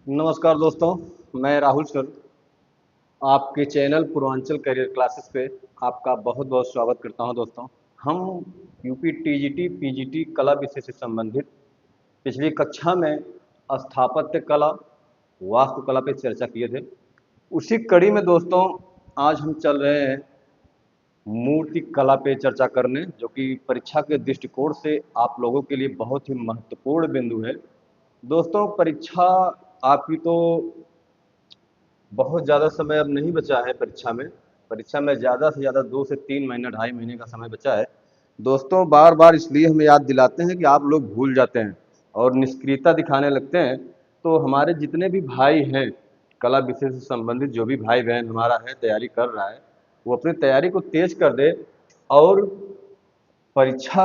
नमस्कार दोस्तों, मैं राहुल सर आपके चैनल पूर्वांचल करियर क्लासेस पे आपका बहुत बहुत स्वागत करता हूं। दोस्तों, हम यूपी टीजीटी पीजीटी कला विषय से संबंधित पिछली कक्षा में स्थापत्य कला, वास्तुकला पे चर्चा किए थे। उसी कड़ी में दोस्तों आज हम चल रहे हैं मूर्ति कला पे चर्चा करने, जो कि परीक्षा के दृष्टिकोण से आप लोगों के लिए बहुत ही महत्वपूर्ण बिंदु है। दोस्तों, परीक्षा आपकी तो बहुत ज़्यादा समय अब नहीं बचा है। परीक्षा में ज़्यादा से ज़्यादा 2 से 3 महीने, 2.5 महीने का समय बचा है। दोस्तों, बार बार इसलिए हमें याद दिलाते हैं कि आप लोग भूल जाते हैं और निष्क्रियता दिखाने लगते हैं। तो हमारे जितने भी भाई हैं, कला विषय से संबंधित जो भी भाई बहन हमारा है, तैयारी कर रहा है, वो अपनी तैयारी को तेज कर दे। और परीक्षा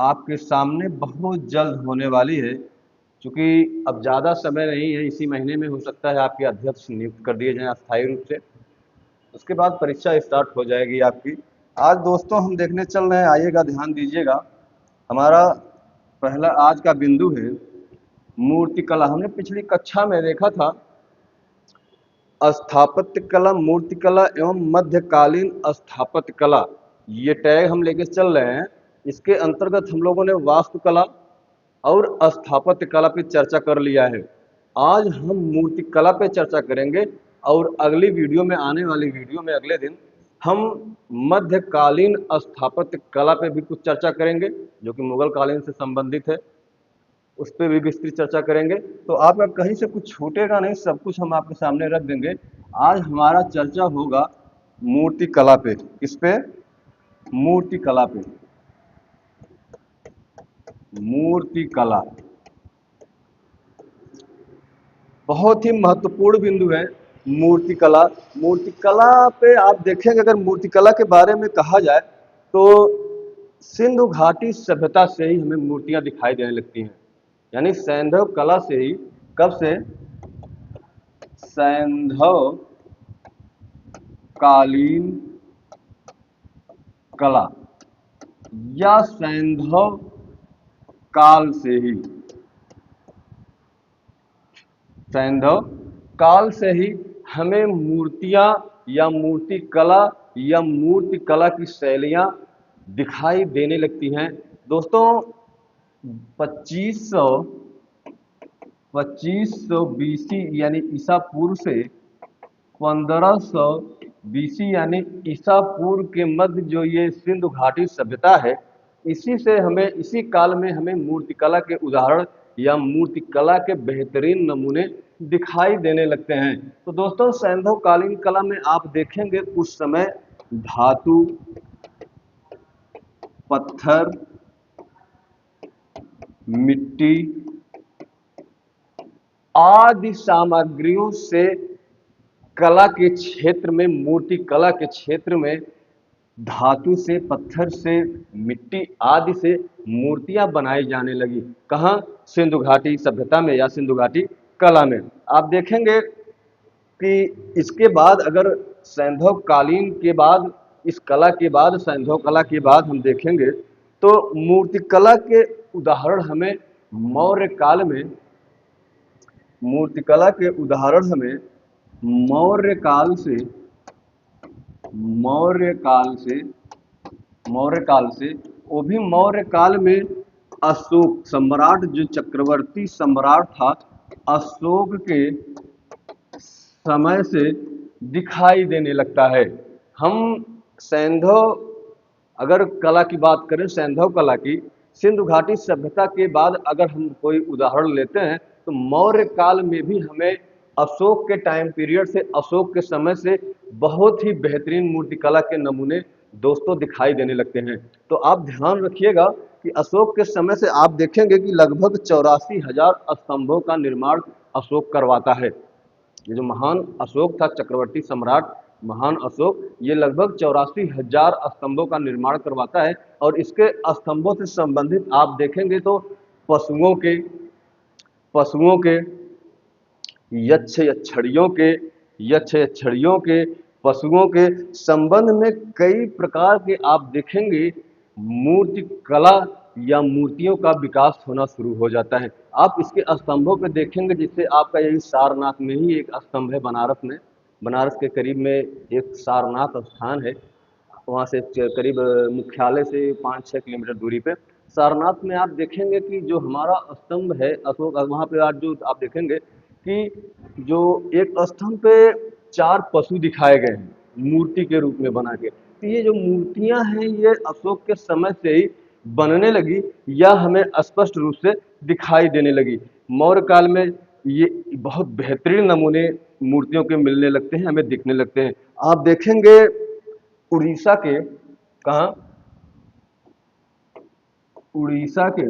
आपके सामने बहुत जल्द होने वाली है। चूँकि अब ज़्यादा समय नहीं है, इसी महीने में हो सकता है आपके अध्यक्ष नियुक्त कर दिए जाएँ अस्थायी रूप से। उसके बाद परीक्षा स्टार्ट हो जाएगी आपकी। आज दोस्तों हम देखने चल रहे हैं, आइएगा, ध्यान दीजिएगा। हमारा पहला आज का बिंदु है मूर्ति कला। हमने पिछली कक्षा में देखा था स्थापत्य कला, मूर्ति कला एवं मध्यकालीन स्थापत्य कला, ये टैग हम लेके चल रहे हैं। इसके अंतर्गत हम लोगों ने वास्तुकला और स्थापत्य कला पे चर्चा कर लिया है। आज हम मूर्ति कला पे चर्चा करेंगे और अगली वीडियो में, आने वाली वीडियो में अगले दिन हम मध्यकालीन स्थापत्य कला पे भी कुछ चर्चा करेंगे, जो कि मुगल कालीन से संबंधित है। उस पर भी विस्तृत चर्चा करेंगे। तो आपका कहीं से कुछ छूटेगा नहीं, सब कुछ हम आपके सामने रख देंगे। आज हमारा चर्चा होगा मूर्ति कला पे। किस पे? मूर्ति कला पे। मूर्ति कला बहुत ही महत्वपूर्ण बिंदु है। मूर्ति कला, मूर्ति कला पे आप देखेंगे, अगर मूर्ति कला के बारे में कहा जाए तो सिंधु घाटी सभ्यता से ही हमें मूर्तियां दिखाई देने लगती हैं। यानी सैंधव कला से ही, कब से? सैंधव कालीन कला या सैंधव काल से ही, सैंधव काल से ही हमें मूर्तियां या मूर्ति कला या मूर्ति कला की शैलियां दिखाई देने लगती हैं। दोस्तों, 2500 बीसी यानी ईसा पूर्व से 1500 बीसी यानी ईसा पूर्व के मध्य जो ये सिंधु घाटी सभ्यता है, इसी से हमें, इसी काल में हमें मूर्तिकला के उदाहरण या मूर्तिकला के बेहतरीन नमूने दिखाई देने लगते हैं। तो दोस्तों, सैंधव कालीन कला में आप देखेंगे उस समय धातु, पत्थर, मिट्टी आदि सामग्रियों से कला के क्षेत्र में, मूर्ति कला के क्षेत्र में धातु से, पत्थर से, मिट्टी आदि से मूर्तियां बनाई जाने लगी। कहाँ? सिंधु घाटी सभ्यता में या सिंधु घाटी कला में। आप देखेंगे कि इसके बाद, अगर सैंधव कालीन के बाद, इस कला के बाद, सैंधव कला के बाद हम देखेंगे तो मूर्ति कला के उदाहरण हमें मौर्य काल में, मूर्तिकला के उदाहरण हमें मौर्य काल से, मौर्य काल से, मौर्य काल से, वो भी मौर्य काल में अशोक सम्राट, जो चक्रवर्ती सम्राट था, अशोक के समय से दिखाई देने लगता है। हम सैंधव, अगर कला की बात करें, सैंधव कला की, सिंधु घाटी सभ्यता के बाद अगर हम कोई उदाहरण लेते हैं तो मौर्य काल में भी हमें अशोक के टाइम पीरियड से, अशोक के समय से बहुत ही बेहतरीन मूर्तिकला के नमूने दोस्तों दिखाई देने लगते हैं। तो आप ध्यान रखिएगा कि अशोक के समय से आप देखेंगे कि लगभग 84,000 स्तंभों का निर्माण अशोक करवाता है। ये जो महान अशोक था, चक्रवर्ती सम्राट महान अशोक, ये लगभग 84,000 स्तंभों का निर्माण करवाता है। और इसके स्तंभों से संबंधित आप देखेंगे तो पशुओं के, पशुओं के, यक्ष यक्षड़ियों के, यक्ष यक्षड़ियों के, पशुओं के संबंध में कई प्रकार के आप देखेंगे मूर्ति कला या मूर्तियों का विकास होना शुरू हो जाता है। आप इसके स्तंभों पे देखेंगे, जिससे आपका यही सारनाथ में ही एक स्तंभ है, बनारस में, बनारस के करीब में एक सारनाथ स्थान है। वहाँ से करीब मुख्यालय से 5-6 किलोमीटर दूरी पे सारनाथ में आप देखेंगे कि जो हमारा स्तंभ है अशोक, वहाँ पे आज जो आप देखेंगे कि जो एक स्तंभ पे 4 पशु दिखाए गए हैं मूर्ति के रूप में बना के। तो ये जो मूर्तियां हैं ये अशोक के समय से ही बनने लगी या हमें स्पष्ट रूप से दिखाई देने लगी। मौर्य काल में ये बहुत बेहतरीन नमूने मूर्तियों के मिलने लगते हैं, हमें दिखने लगते हैं। आप देखेंगे उड़ीसा के, कहाँ, उड़ीसा के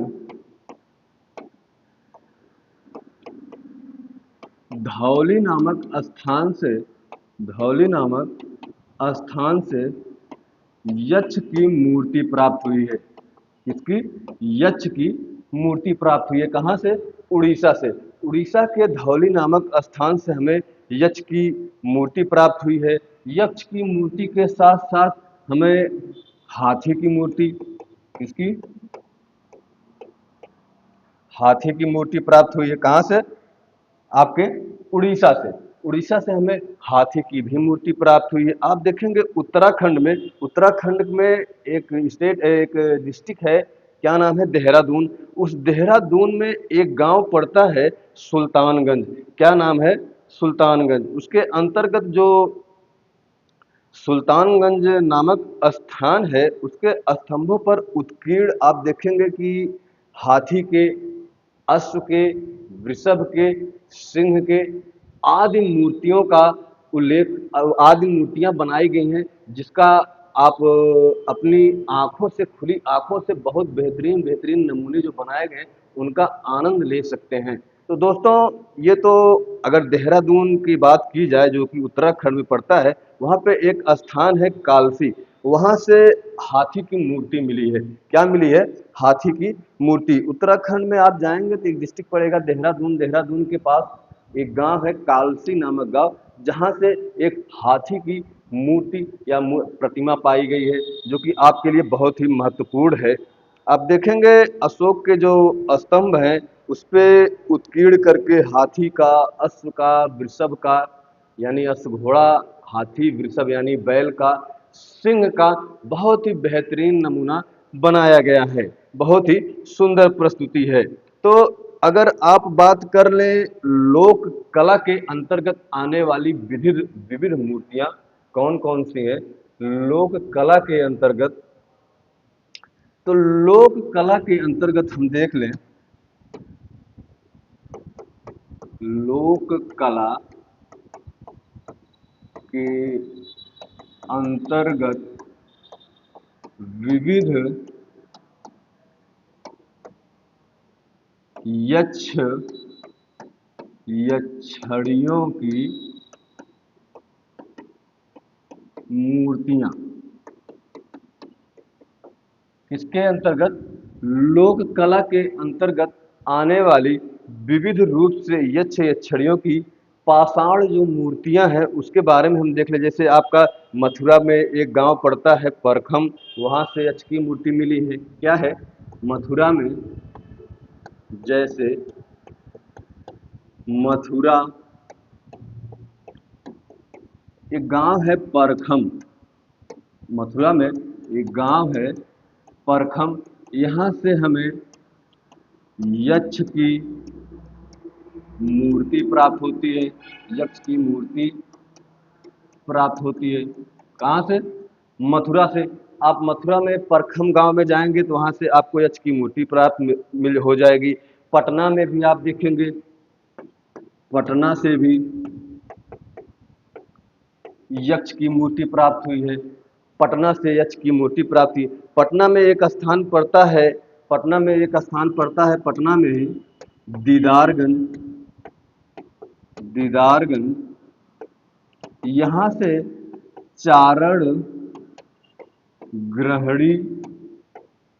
धौली नामक स्थान से, धौली नामक स्थान से यक्ष की मूर्ति प्राप्त हुई है। किसकी? यक्ष की मूर्ति प्राप्त हुई है। कहाँ से? उड़ीसा से। उड़ीसा के धौली नामक स्थान से हमें यक्ष की मूर्ति प्राप्त हुई है। यक्ष की मूर्ति के साथ साथ हमें हाथी की मूर्ति, किसकी? हाथी की मूर्ति प्राप्त हुई है। कहाँ से? आपके उड़ीसा से। उड़ीसा से हमें हाथी की भी मूर्ति प्राप्त हुई है। आप देखेंगे उत्तराखंड में, उत्तराखंड में एक स्टेट, एक डिस्ट्रिक्ट है, क्या नाम है? देहरादून। उस देहरादून में एक गांव पड़ता है सुल्तानगंज। क्या नाम है? सुल्तानगंज। उसके अंतर्गत जो सुल्तानगंज नामक स्थान है, उसके स्तंभों पर उत्कीर्ण आप देखेंगे कि हाथी के, अश्व के, वृषभ के, सिंह के आदि मूर्तियों का उल्लेख, आदि मूर्तियां बनाई गई हैं, जिसका आप अपनी आंखों से, खुली आंखों से बहुत बेहतरीन बेहतरीन नमूने जो बनाए गए उनका आनंद ले सकते हैं। तो दोस्तों, ये तो अगर देहरादून की बात की जाए जो कि उत्तराखंड में पड़ता है, वहाँ पे एक स्थान है कालसी, वहाँ से हाथी की मूर्ति मिली है। क्या मिली है? हाथी की मूर्ति। उत्तराखंड में आप जाएंगे तो एक डिस्ट्रिक्ट पड़ेगा देहरादून, देहरादून के पास एक गांव है कालसी नामक गांव, जहां से एक हाथी की मूर्ति या प्रतिमा पाई गई है, जो कि आपके लिए बहुत ही महत्वपूर्ण है। आप देखेंगे अशोक के जो स्तंभ हैं उस पे उत्कीर्ण करके हाथी का, अश्व का, वृषभ का यानी अश्व घोड़ा, हाथी वृषभ यानी बैल का, सिंह का बहुत ही बेहतरीन नमूना बनाया गया है। बहुत ही सुंदर प्रस्तुति है। तो अगर आप बात कर लें लोक कला के अंतर्गत आने वाली विविध विविध मूर्तियां कौन कौन सी हैं लोक कला के अंतर्गत, तो लोक कला के अंतर्गत हम देख लें, लोक कला के अंतर्गत विविध यक्ष यक्षणियों की मूर्तियां, किसके अंतर्गत? लोक कला के अंतर्गत आने वाली विविध रूप से यक्ष यक्षणियों की पाषाण जो मूर्तियां हैं उसके बारे में हम देख ले। जैसे आपका मथुरा में एक गांव पड़ता है परखम, वहां से यक्ष की मूर्ति मिली है। क्या है? मथुरा में, जैसे मथुरा एक गांव है परखम, मथुरा में एक गांव है परखम, यहाँ से हमें यक्ष की मूर्ति प्राप्त होती है। यक्ष की मूर्ति प्राप्त होती है। कहाँ से? मथुरा से। आप मथुरा में परखम गांव में जाएंगे तो वहां से आपको यक्ष की मूर्ति प्राप्त मिल हो जाएगी। पटना में भी आप देखेंगे, पटना से भी यक्ष की मूर्ति प्राप्त हुई है। पटना से यक्ष की मूर्ति प्राप्त हुई। पटना में एक स्थान पड़ता है, पटना में एक स्थान पड़ता है, पटना में दीदारगंज, दीदारगंज, यहाँ से चारण ग्रहणी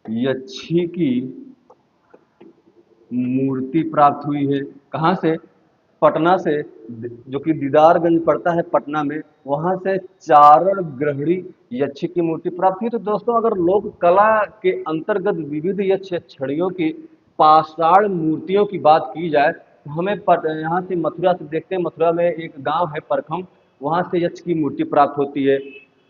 यक्षी की मूर्ति प्राप्त हुई है। कहाँ से? पटना से, जो कि दीदारगंज पड़ता है पटना में, वहां से चारण ग्रहणी यक्ष की मूर्ति प्राप्त हुई। तो दोस्तों, अगर लोक कला के अंतर्गत विविध यक्ष छड़ियों की पाषाण मूर्तियों की बात की जाए तो हमें यहाँ से मथुरा से देखते हैं, मथुरा में एक गांव है परखम, वहां से यक्ष की मूर्ति प्राप्त होती है।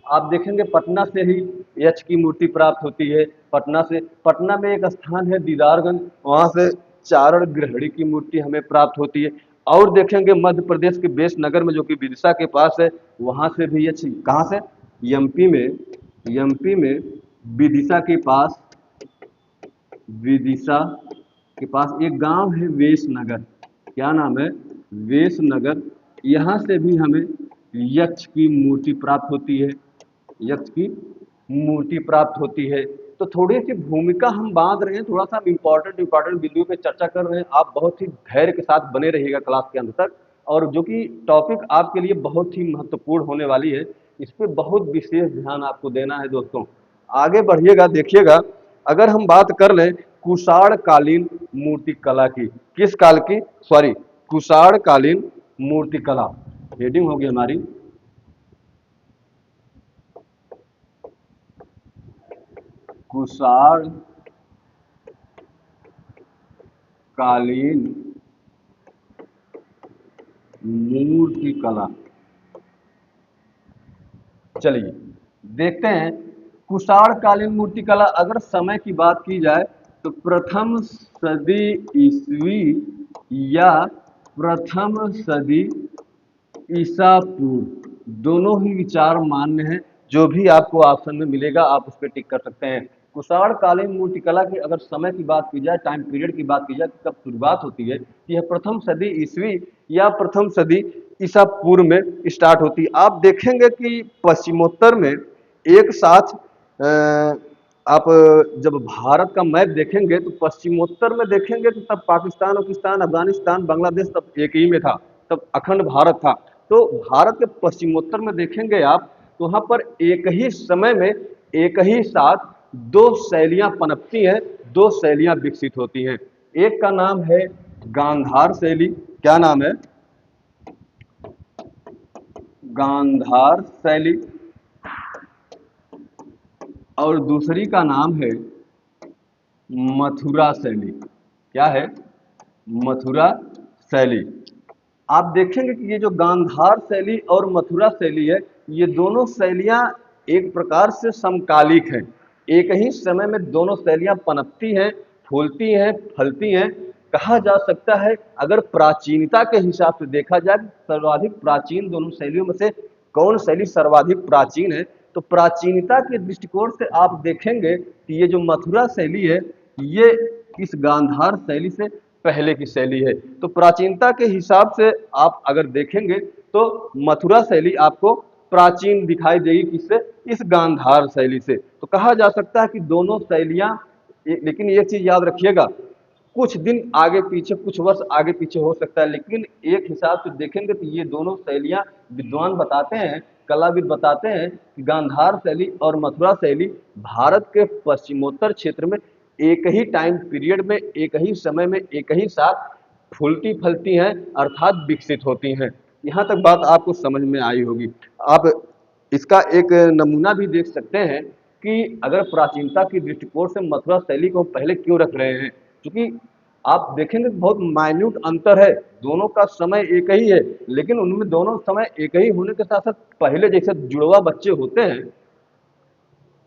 आप देखेंगे पटना से ही यक्ष की मूर्ति प्राप्त होती है। पटना में एक स्थान है दीदारगंज, वहां से चारण गृहणी की मूर्ति हमें प्राप्त होती है। और देखेंगे मध्य प्रदेश के बेस नगर में, जो कि विदिशा के पास है, वहां से भी यक्ष, कहाँ से, एमपी में, एमपी में विदिशा के पास, विदिशा के पास एक गांव है वेशनगर, क्या नाम है, वेशनगर, यहाँ से भी हमें यक्ष की मूर्ति प्राप्त होती है, यक्ष की मूर्ति प्राप्त होती है। तो थोड़ी सी भूमिका हम बांध रहे हैं, थोड़ा सा इंपॉर्टेंट बिंदु पे चर्चा कर रहे हैं। आप बहुत ही धैर्य के साथ बने रहिएगा क्लास के अंत तक, और जो कि टॉपिक आपके लिए बहुत ही महत्वपूर्ण होने वाली है, इस पे बहुत विशेष ध्यान आपको देना है दोस्तों। आगे बढ़िएगा, देखिएगा। अगर हम बात कर लें कुषाण कालीन मूर्ति कला की, किस काल की, सॉरी, कुषाण कालीन मूर्ति कला, हेडिंग होगी हमारी कुषाण कालीन मूर्ति कला। चलिए देखते हैं कुषाण कालीन मूर्ति कला। अगर समय की बात की जाए तो प्रथम सदी ईस्वी या प्रथम सदी ईसा पूर्व, दोनों ही विचार मान्य हैं। जो भी आपको ऑप्शन में मिलेगा आप उस पर टिक कर सकते हैं। कुषाण कालीन मूर्तिकला की अगर समय की बात की जाए, टाइम पीरियड की बात की जाए, तो कब शुरुआत होती है, यह प्रथम सदी ईस्वी या प्रथम सदी ईसा पूर्व में स्टार्ट होती है। आप देखेंगे कि पश्चिमोत्तर में एक साथ आप जब भारत का मैप देखेंगे तो पश्चिमोत्तर में देखेंगे तो तब पाकिस्तान, पाकिस्तान, अफगानिस्तान, बांग्लादेश सब एक ही में था, तब अखंड भारत था। तो भारत के पश्चिमोत्तर में देखेंगे आप तो वहां पर एक ही समय में एक ही साथ दो शैलियां पनपती हैं, दो शैलियां विकसित होती हैं। एक का नाम है गांधार शैली, क्या नाम है, गांधार शैली, और दूसरी का नाम है मथुरा शैली। क्या है, मथुरा शैली। आप देखेंगे कि ये जो गांधार शैली और मथुरा शैली है, ये दोनों शैलियां एक प्रकार से समकालिक हैं। एक ही समय में दोनों शैलियां पनपती हैं, फूलती हैं, फलती हैं। कहा जा सकता है अगर प्राचीनता के हिसाब से देखा जाए सर्वाधिक प्राचीन दोनों शैलियों में से कौन शैली सर्वाधिक प्राचीन है, तो प्राचीनता के दृष्टिकोण से आप देखेंगे कि ये जो मथुरा शैली है, ये इस गांधार शैली से पहले की शैली है। तो प्राचीनता के हिसाब से आप अगर देखेंगे तो मथुरा शैली आपको प्राचीन दिखाई देगी, किससे, इस गांधार शैली से। तो कहा जा सकता है कि दोनों शैलियां, लेकिन एक चीज याद रखिएगा, कुछ दिन आगे पीछे, कुछ वर्ष आगे पीछे हो सकता है, लेकिन एक हिसाब से देखेंगे तो ये दोनों शैलियां, विद्वान बताते हैं, कलाविद बताते हैं कि गांधार शैली और मथुरा शैली भारत के पश्चिमोत्तर क्षेत्र में एक ही टाइम पीरियड में, एक ही समय में, एक ही साथ फूलती फलती हैं, अर्थात विकसित होती हैं। यहाँ तक बात आपको समझ में आई होगी। आप इसका एक नमूना भी देख सकते हैं कि अगर प्राचीनता की दृष्टिकोण से मथुरा शैली को पहले क्यों रख रहे हैं, क्योंकि आप देखेंगे बहुत माइन्यूट अंतर है, दोनों का समय एक ही है, लेकिन उनमें दोनों समय एक ही होने के साथ साथ पहले जैसे जुड़वा बच्चे होते हैं,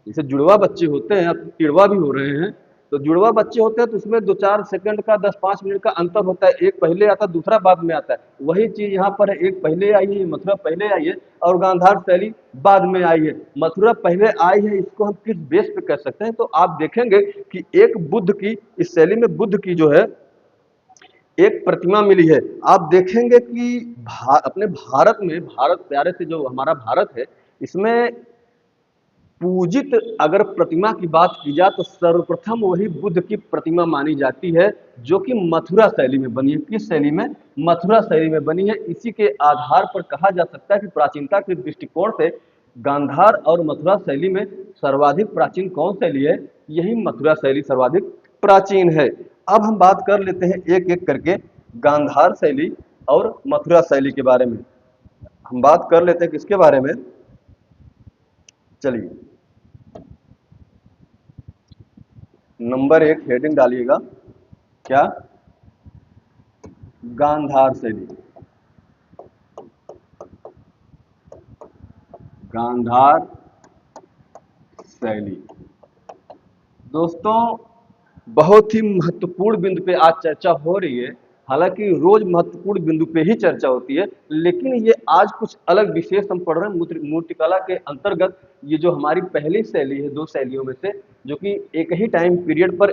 जैसे जुड़वा बच्चे होते हैं, अब तिड़वा भी हो रहे हैं, तो जुड़वा बच्चे होते हैं तो उसमें 2-4 सेकंड का, 10-5 मिनट का अंतर होता है, एक पहले आता है दूसरा बाद में आता है। वही चीज यहाँ पर है, एक पहले आई है, मथुरा पहले आई है, और गांधार शैली बाद में आई है। मथुरा पहले आई है, इसको हम किस बेस पे कह सकते हैं, तो आप देखेंगे कि एक बुद्ध की, इस शैली में बुद्ध की जो है एक प्रतिमा मिली है। आप देखेंगे कि अपने भारत में, भारत प्यारे से जो हमारा भारत है, इसमें पूजित अगर प्रतिमा की बात की जाए तो सर्वप्रथम वही बुद्ध की प्रतिमा मानी जाती है, जो कि मथुरा शैली में बनी है। किस शैली में, मथुरा शैली में बनी है। इसी के आधार पर कहा जा सकता है कि प्राचीनता के दृष्टिकोण से गांधार और मथुरा शैली में सर्वाधिक प्राचीन कौन शैली है, यही मथुरा शैली सर्वाधिक प्राचीन है। अब हम बात कर लेते हैं एक एक करके गांधार शैली और मथुरा शैली के बारे में। हम बात कर लेते हैं किसके बारे में, चलिए नंबर 1 हेडिंग डालिएगा, क्या, गांधार शैली। गांधार शैली दोस्तों बहुत ही महत्वपूर्ण बिंदु पे आज चर्चा हो रही है। हालांकि रोज महत्वपूर्ण बिंदु पे ही चर्चा होती है, लेकिन ये आज कुछ अलग विशेष हम पढ़ रहे हैं मूर्तिकला के अंतर्गत। ये जो हमारी पहली शैली है 2 शैलियों में से, जो कि एक ही टाइम पीरियड पर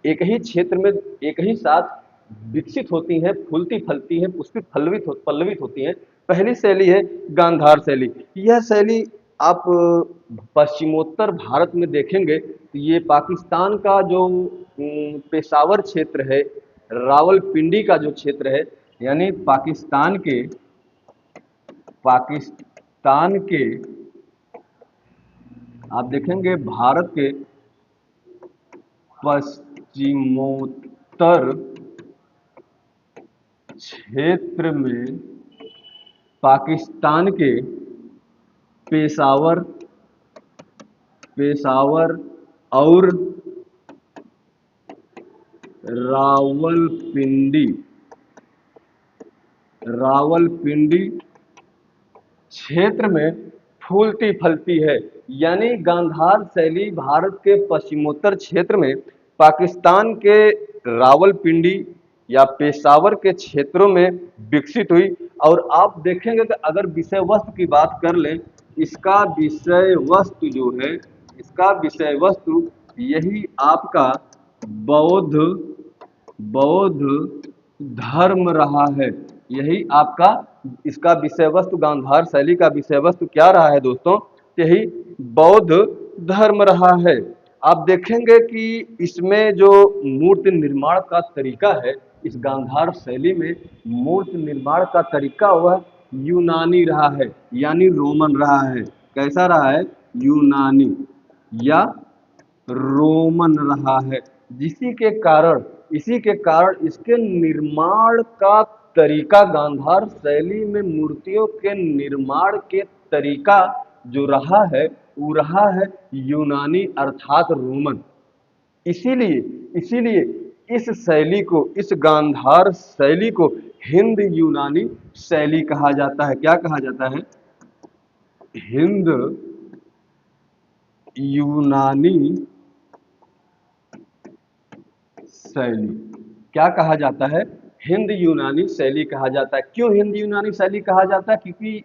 एक ही क्षेत्र में एक ही साथ विकसित होती हैं, फूलती फलती हैं, पुष्पित पल्लवित होती हैं। पहली शैली है गांधार शैली। यह शैली आप पश्चिमोत्तर भारत में देखेंगे तो ये पाकिस्तान का जो पेशावर क्षेत्र है, रावलपिंडी का जो क्षेत्र है, यानी पाकिस्तान के आप देखेंगे भारत के पश्चिमोत्तर क्षेत्र में पाकिस्तान के पेशावर और रावलपिंडी क्षेत्र में फूलती फलती है। यानी गांधार शैली भारत के पश्चिमोत्तर क्षेत्र में पाकिस्तान के रावलपिंडी या पेशावर के क्षेत्रों में विकसित हुई। और आप देखेंगे कि अगर विषय वस्तु की बात कर लें, इसका विषय वस्तु यही आपका बौद्ध धर्म रहा है। यही आपका इसका विषय वस्तु, गांधार शैली का विषय वस्तु क्या रहा है दोस्तों, यही बौद्ध धर्म रहा है। आप देखेंगे कि इसमें जो मूर्ति निर्माण का तरीका है, इस गांधार शैली में मूर्ति निर्माण का तरीका वह यूनानी रहा है, यानी रोमन रहा है। कैसा रहा है, यूनानी या रोमन रहा है। इसी के कारण इसके निर्माण का तरीका, गांधार शैली में मूर्तियों के निर्माण के तरीका जो रहा है वो रहा है यूनानी अर्थात रोमन। इसीलिए इस गांधार शैली को हिंद यूनानी शैली कहा जाता है। क्या कहा जाता है, हिंद यूनानी शैली। क्या कहा जाता है, हिंद यूनानी शैली कहा जाता है। क्यों हिंद यूनानी शैली कहा जाता है, क्योंकि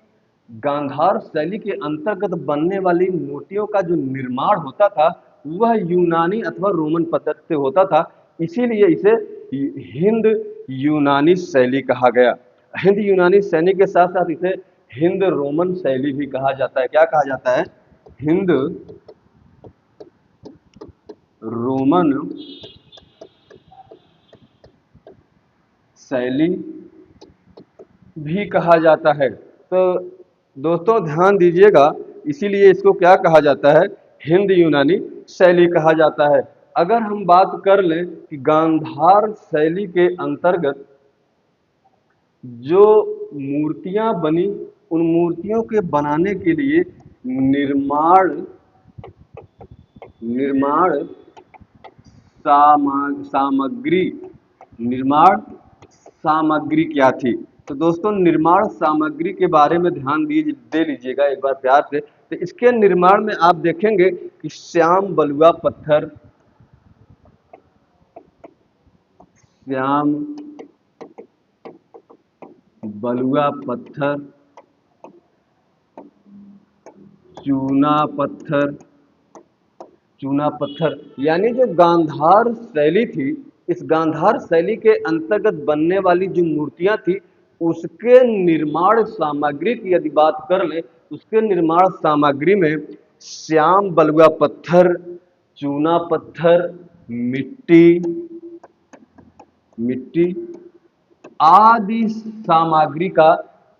गांधार शैली के अंतर्गत बनने वाली मूर्तियों का जो निर्माण होता था वह यूनानी अथवा रोमन पद्धति से होता था। इसीलिए इसे हिंद यूनानी शैली कहा गया। हिंद यूनानी शैली के साथ साथ इसे हिंद रोमन शैली भी कहा जाता है। क्या कहा जाता है, हिंद रोमन शैली भी कहा जाता है। तो दोस्तों ध्यान दीजिएगा, इसीलिए इसको क्या कहा जाता है, हिंद यूनानी शैली कहा जाता है। अगर हम बात कर लें कि गांधार शैली के अंतर्गत जो मूर्तियां बनी, उन मूर्तियों के बनाने के लिए निर्माण सामग्री क्या थी। तो दोस्तों निर्माण सामग्री के बारे में ध्यान दे लीजिएगा एक बार प्यार से। तो इसके निर्माण में आप देखेंगे कि श्याम बलुआ पत्थर, चूना पत्थर यानी जो गांधार शैली थी, इस गांधार शैली के अंतर्गत बनने वाली जो मूर्तियां थी उसके निर्माण सामग्री की यदि बात कर ले, उसके निर्माण सामग्री में श्याम बलुआ पत्थर, चूना पत्थर, मिट्टी आदि सामग्री का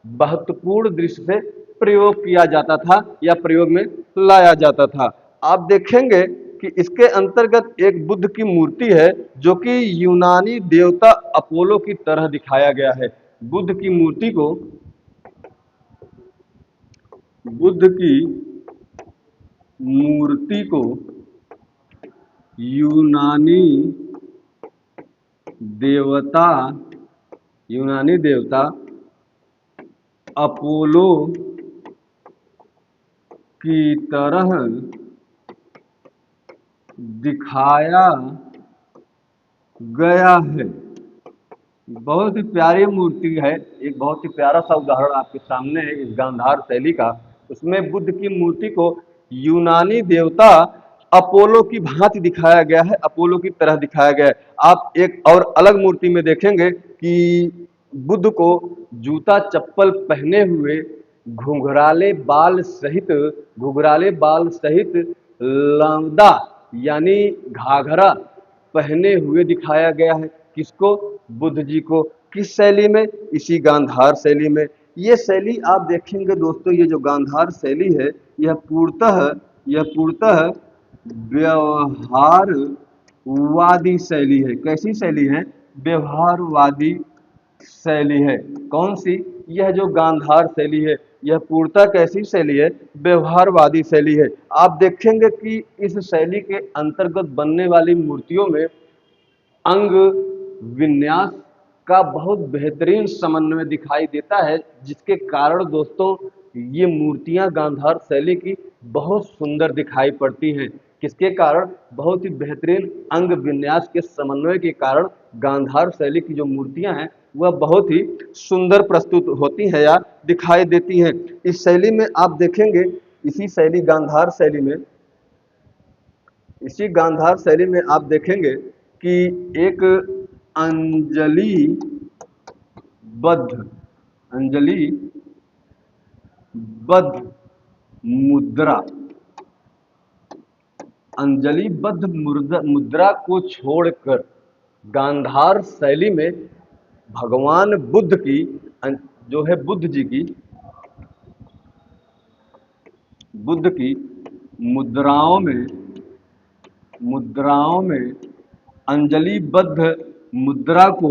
महत्वपूर्ण दृष्टि से प्रयोग किया जाता था या प्रयोग में लाया जाता था। आप देखेंगे कि इसके अंतर्गत एक बुद्ध की मूर्ति है जो कि यूनानी देवता अपोलो की तरह दिखाया गया है। बुद्ध की मूर्ति को बुद्ध की मूर्ति को यूनानी देवता यूनानी देवता अपोलो की तरह दिखाया गया है। बहुत ही प्यारी मूर्ति है, एक बहुत ही प्यारा सा उदाहरण आपके सामने है इस गांधार शैली का। उसमें बुद्ध की मूर्ति को यूनानी देवता अपोलो की भांति दिखाया गया है, अपोलो की तरह दिखाया गया है। आप एक और अलग मूर्ति में देखेंगे कि बुद्ध को जूता चप्पल पहने हुए घुंघराले बाल सहित लांदा यानी घाघरा पहने हुए दिखाया गया है। किसको? बुद्ध जी को। किस शैली में? इसी गांधार शैली में। ये शैली आप देखेंगे दोस्तों, ये जो गांधार शैली है यह पूर्णतः व्यवहारवादी शैली है। कैसी शैली है? व्यवहारवादी शैली है। कौन सी? यह जो गांधार शैली है यह पूर्णतः कैसी शैली है? व्यवहारवादी शैली है। आप देखेंगे कि इस शैली के अंतर्गत बनने वाली मूर्तियों में अंग विन्यास का बहुत बेहतरीन समन्वय दिखाई देता है, जिसके कारण दोस्तों ये मूर्तियां गांधार शैली की बहुत सुंदर दिखाई पड़ती हैं। किसके कारण? बहुत ही बेहतरीन अंग विन्यास के समन्वय के कारण गांधार शैली की जो मूर्तियां हैं वह बहुत ही सुंदर प्रस्तुत होती हैं या दिखाई देती हैं। इस शैली में आप देखेंगे, इसी शैली गांधार शैली में इसी गांधार शैली में आप देखेंगे कि एक अंजलिबद्ध मुद्रा मुद्रा को छोड़कर गांधार शैली में भगवान बुद्ध की जो है बुद्ध की मुद्राओं में अंजलिबद्ध मुद्रा को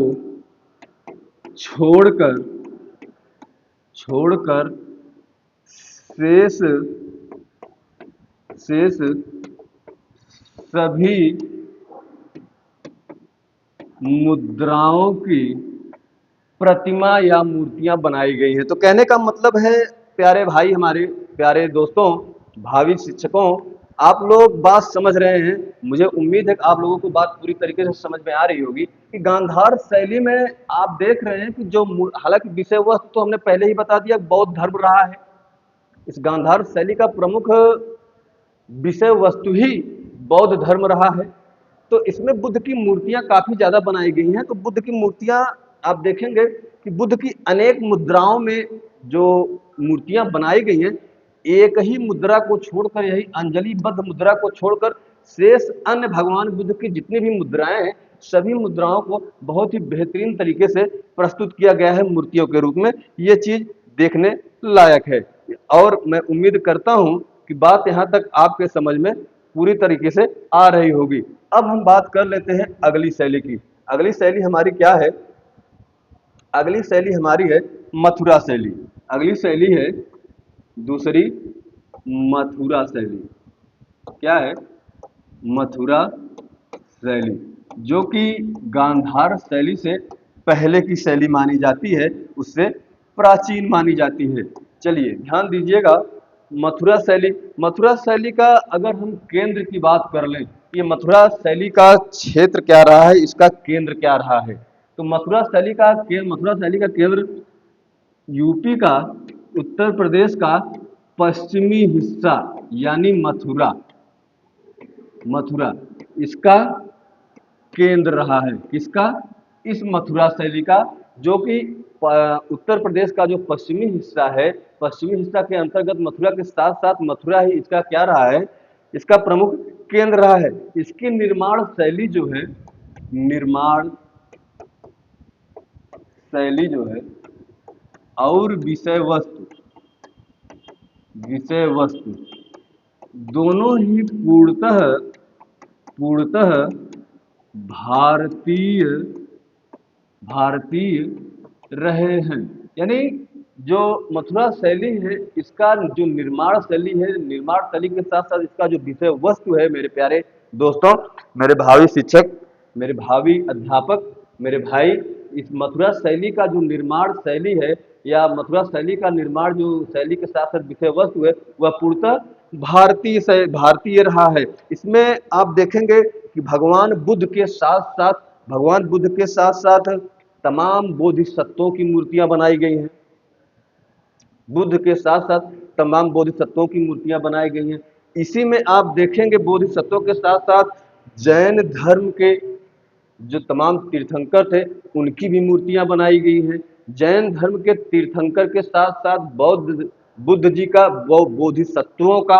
छोड़कर शेष सभी मुद्राओं की प्रतिमा या मूर्तियां बनाई गई हैं। तो कहने का मतलब है प्यारे भाई, हमारे प्यारे दोस्तों, भावी शिक्षकों, आप लोग बात समझ रहे हैं। मुझे उम्मीद है कि आप लोगों को बात पूरी तरीके से समझ में आ रही होगी कि गांधार शैली में आप देख रहे हैं कि जो हालांकि विषय वस्तु तो हमने पहले ही बता दिया, बौद्ध धर्म रहा है। इस गांधार शैली का प्रमुख विषय वस्तु ही बौद्ध धर्म रहा है। तो इसमें बुद्ध की मूर्तियां काफी ज्यादा बनाई गई हैं। तो बुद्ध की मूर्तियां आप देखेंगे कि बुद्ध की अनेक मुद्राओं में जो मूर्तियां बनाई गई हैं, एक ही मुद्रा को छोड़कर, यही अंजलिबद्ध मुद्रा को छोड़कर शेष अन्य भगवान बुद्ध की जितनी भी मुद्राएं हैं, सभी मुद्राओं को बहुत ही बेहतरीन तरीके से प्रस्तुत किया गया है मूर्तियों के रूप में। ये चीज देखने लायक है और मैं उम्मीद करता हूं कि बात यहाँ तक आपके समझ में पूरी तरीके से आ रही होगी। अब हम बात कर लेते हैं अगली शैली की। अगली शैली हमारी क्या है? अगली शैली हमारी है मथुरा शैली। अगली शैली है दूसरी मथुरा शैली। क्या है? मथुरा शैली, जो कि गांधार शैली से पहले की शैली मानी जाती है, उससे प्राचीन मानी जाती है। चलिए ध्यान दीजिएगा, मथुरा शैली का अगर हम केंद्र की बात कर लें, ये मथुरा शैली का क्षेत्र क्या रहा है, इसका केंद्र क्या रहा है? तो मथुरा शैली का केंद्र यूपी का, उत्तर प्रदेश का पश्चिमी हिस्सा यानी मथुरा इसका केंद्र रहा है। किसका? इस मथुरा शैली का, जो कि उत्तर प्रदेश का जो पश्चिमी हिस्सा है, पश्चिमी हिस्सा के अंतर्गत मथुरा के साथ साथ मथुरा ही इसका क्या रहा है? इसका प्रमुख केंद्र रहा है। इसकी निर्माण शैली जो है और विषय वस्तु दोनों ही पूर्णतः भारतीय रहे हैं। यानी जो मथुरा शैली है, इसका जो निर्माण शैली है, निर्माण शैली के साथ साथ इसका जो विषय वस्तु है, मेरे प्यारे दोस्तों, मेरे भावी शिक्षक, मेरे भावी अध्यापक, मेरे भाई, इस मथुरा शैली का जो निर्माण शैली है या मथुरा शैली का निर्माण जो शैली के साथ साथ विषय वस्तु है, वह पूर्णतः भारतीय रहा है। इसमें आप देखेंगे कि भगवान बुद्ध के साथ साथ तमाम बोधिसत्वों की मूर्तियां बनाई गई हैं। बुद्ध के साथ साथ तमाम बोधिसत्वों की मूर्तियां बनाई गई हैं। इसी में आप देखेंगे बोधिसत्वों के साथ साथ जैन धर्म के जो तमाम तीर्थंकर थे, उनकी भी मूर्तियां बनाई गई हैं। जैन धर्म के तीर्थंकर के साथ साथ बुद्ध जी का, बोधिसत्वों का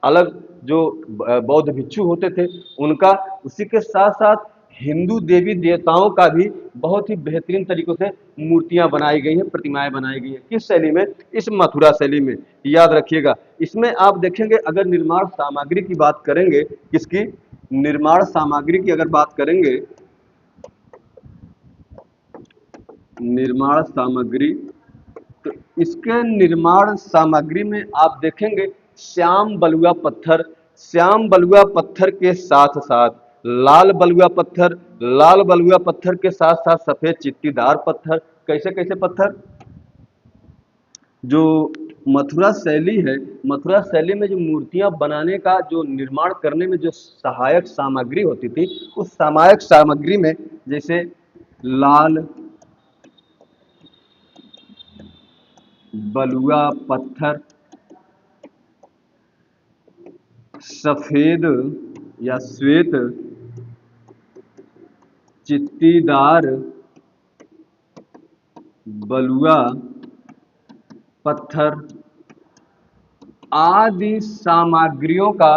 अलग जो बौद्ध भिक्षु होते थे उनका, उसी के साथ साथ हिंदू देवी देवताओं का भी बहुत ही बेहतरीन तरीकों से मूर्तियां बनाई गई हैं, प्रतिमाएं बनाई गई हैं। किस शैली में? इस मथुरा शैली में। याद रखिएगा, इसमें आप देखेंगे अगर निर्माण सामग्री की बात करेंगे, किसकी? निर्माण सामग्री की अगर बात करेंगे, निर्माण सामग्री, तो इसके निर्माण सामग्री में आप देखेंगे श्याम बलुआ पत्थर के साथ साथ लाल बलुआ पत्थर के साथ साथ सफेद चित्तीदार पत्थर। कैसे कैसे पत्थर? जो मथुरा शैली है, मथुरा शैली में जो मूर्तियां बनाने का, जो निर्माण करने में जो सहायक सामग्री होती थी, उस सहायक सामग्री में जैसे लाल बलुआ पत्थर, सफेद या श्वेत चित्तीदार बलुआ पत्थर आदि सामग्रियों का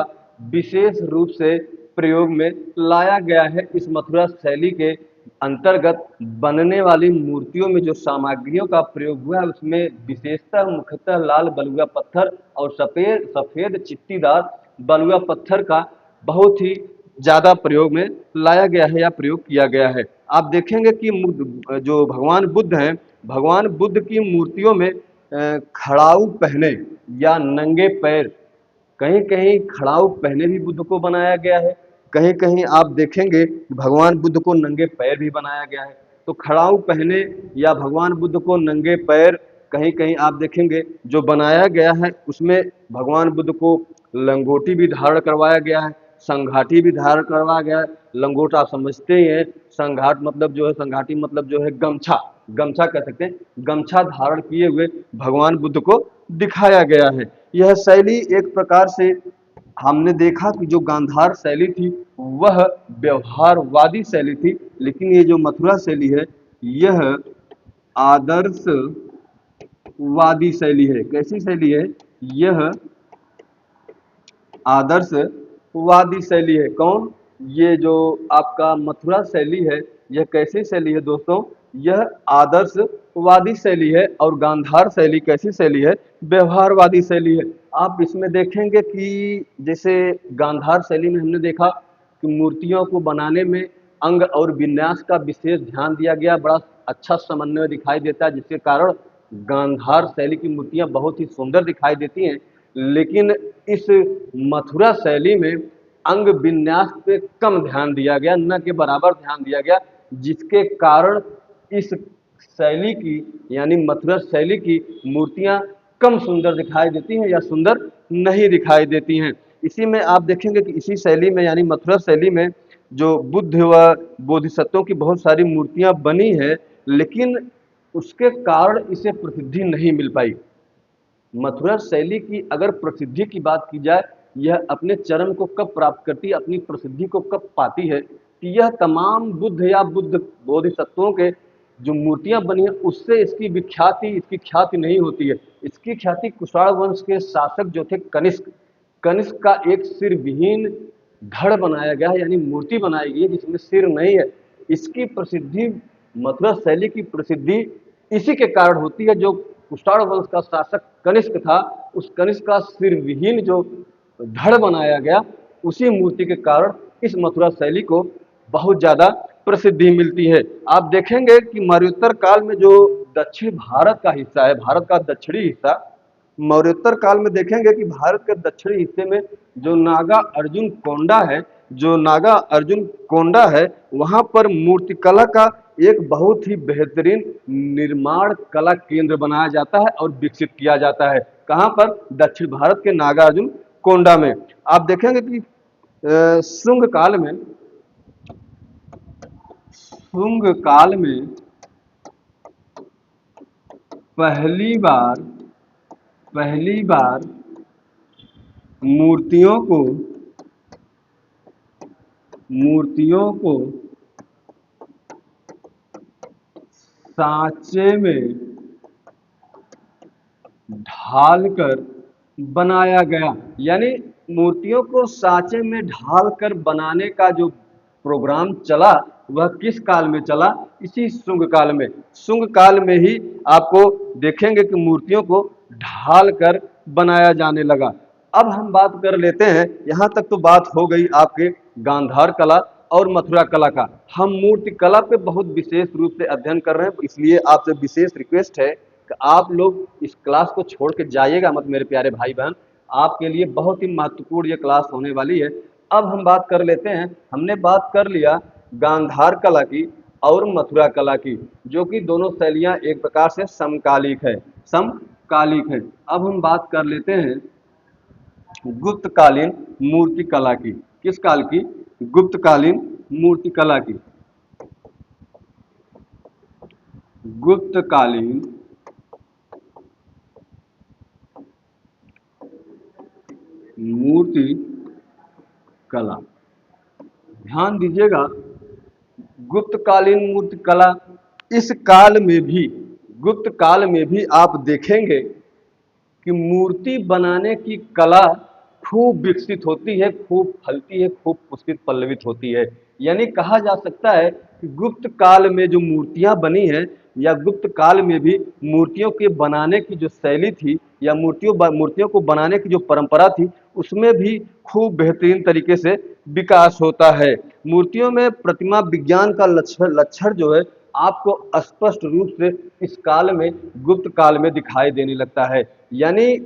विशेष रूप से प्रयोग में लाया गया है। इस मथुरा शैली के अंतर्गत बनने वाली मूर्तियों में जो सामग्रियों का प्रयोग हुआ है, उसमें विशेषतः मुख्यतः लाल बलुआ पत्थर और सफेद चित्तीदार बलुआ पत्थर का बहुत ही ज्यादा प्रयोग में लाया गया है या प्रयोग किया गया है। आप देखेंगे कि जो भगवान बुद्ध हैं, भगवान बुद्ध की मूर्तियों में खड़ाऊ पहने या नंगे पैर, कहीं कहीं खड़ाऊ पहने भी बुद्ध को बनाया गया है, कहीं कहीं आप देखेंगे कि भगवान बुद्ध को नंगे पैर भी बनाया गया है। तो खड़ाऊ पहने या भगवान बुद्ध को नंगे पैर, कहीं कहीं आप देखेंगे जो बनाया गया है उसमें भगवान बुद्ध को लंगोटी भी धारण करवाया गया है, संघाटी भी धारण करवाया गया है। लंगोट आप समझते ही हैं, संघाट मतलब जो है, संघाटी मतलब जो है गमछा, गमछा कह सकते हैं, गमछा धारण किए हुए भगवान बुद्ध को दिखाया गया है। यह शैली एक प्रकार से हमने देखा कि जो गांधार शैली थी वह व्यवहारवादी शैली थी, लेकिन ये जो मथुरा शैली है यह आदर्शवादी शैली है। कैसी शैली है? यह आदर्शवादी शैली है। कौन? ये जो आपका मथुरा शैली है, यह कैसी शैली है दोस्तों? यह आदर्शवादी शैली है। और गांधार शैली कैसी शैली है? व्यवहारवादी शैली है। आप इसमें देखेंगे कि जैसे गांधार शैली में हमने देखा कि मूर्तियों को बनाने में अंग और विन्यास का विशेष ध्यान दिया गया, बड़ा अच्छा समन्वय दिखाई देता है, जिसके कारण गांधार शैली की मूर्तियां बहुत ही सुंदर दिखाई देती हैं। लेकिन इस मथुरा शैली में अंग विन्यास पे कम ध्यान दिया गया, न के बराबर ध्यान दिया गया, जिसके कारण इस शैली की यानी मथुरा शैली की मूर्तियां कम सुंदर दिखाई देती हैं या सुंदर नहीं दिखाई देती हैं। इसी में आप देखेंगे कि इसी शैली में यानी मथुरा शैली में जो बुद्ध व बोधिसत्वों की बहुत सारी मूर्तियां बनी है, लेकिन उसके कारण इसे प्रसिद्धि नहीं मिल पाई। मथुरा शैली की अगर प्रसिद्धि की बात की जाए, यह अपने चरम को कब प्राप्त करती है, अपनी प्रसिद्धि को कब पाती है, कि यह तमाम बुद्ध या बुद्ध बोधिसत्वों के जो मूर्तियां बनी है उससे इसकी ख्याति नहीं होती है। इसकी ख्याति कुषाण वंश के शासक जो थे कनिष्क, कनिष्क का एक सिर विहीन धड़ बनाया गया है, यानी मूर्ति बनाई गई है जिसमें सिर नहीं है। इसकी प्रसिद्धि, मथुरा शैली की प्रसिद्धि इसी के कारण होती है, जो कुषाण वंश का शासक कनिष्क था, उस कनिष्क का सिर विहीन जो धड़ बनाया गया, उसी मूर्ति के कारण इस मथुरा शैली को बहुत ज़्यादा प्रसिद्धि मिलती है। आप देखेंगे कि मौर्योत्तर काल में जो दक्षिण भारत का हिस्सा है, भारत का दक्षिणी हिस्सा, मौर्योत्तर काल में देखेंगे कि भारत के दक्षिणी हिस्से में जो नागा अर्जुन कोंडा है, जो नागा अर्जुन कोंडा है, वहां पर मूर्तिकला का एक बहुत ही बेहतरीन निर्माण कला केंद्र बनाया जाता है और विकसित किया जाता है। कहां पर? दक्षिण भारत के नागा अर्जुन कोंडा में। आप देखेंगे कि शुंग काल में, शुंग काल में पहली बार पहली बार मूर्तियों को मूर्तियों को सांचे में ढालकर बनाया गया। यानी मूर्तियों को सांचे में ढालकर बनाने का जो प्रोग्राम चला, वह किस काल में चला? इसी शुंग काल में। शुंग काल में ही आपको देखेंगे कि मूर्तियों को ढालकर बनाया जाने लगा। अब हम बात कर लेते हैं, यहाँ तक तो बात हो गई आपके गांधार कला और मथुरा कला का। हम मूर्ति कला पे बहुत विशेष रूप से अध्ययन कर रहे हैं, इसलिए आपसे विशेष रिक्वेस्ट है कि आप लोग इस क्लास को छोड़ के जाइएगा मत मेरे प्यारे भाई बहन। आपके लिए बहुत ही महत्वपूर्ण ये क्लास होने वाली है। अब हम बात कर लेते हैं, हमने बात कर लिया गांधार कला की और मथुरा कला की, जो कि दोनों शैलियां एक प्रकार से समकालिक है, समकालिक है। अब हम बात कर लेते हैं गुप्तकालीन मूर्ति कला की। किस काल की? गुप्तकालीन मूर्ति कला की। गुप्तकालीन मूर्ति कला, ध्यान दीजिएगा, गुप्तकालीन मूर्ति कला, इस काल में भी, गुप्त काल में भी आप देखेंगे कि मूर्ति बनाने की कला खूब विकसित होती है, खूब फलती है, खूब पुष्पित पल्लवित होती है। यानी कहा जा सकता है कि गुप्त काल में जो मूर्तियां बनी हैं, या गुप्त काल में भी मूर्तियों के बनाने की जो शैली थी, या मूर्तियों को बनाने की जो परंपरा थी, उसमें भी खूब बेहतरीन तरीके से विकास होता है। मूर्तियों में प्रतिमा विज्ञान का लक्षण जो है आपको स्पष्ट रूप से इस काल में, गुप्त काल में दिखाई देने लगता है। यानी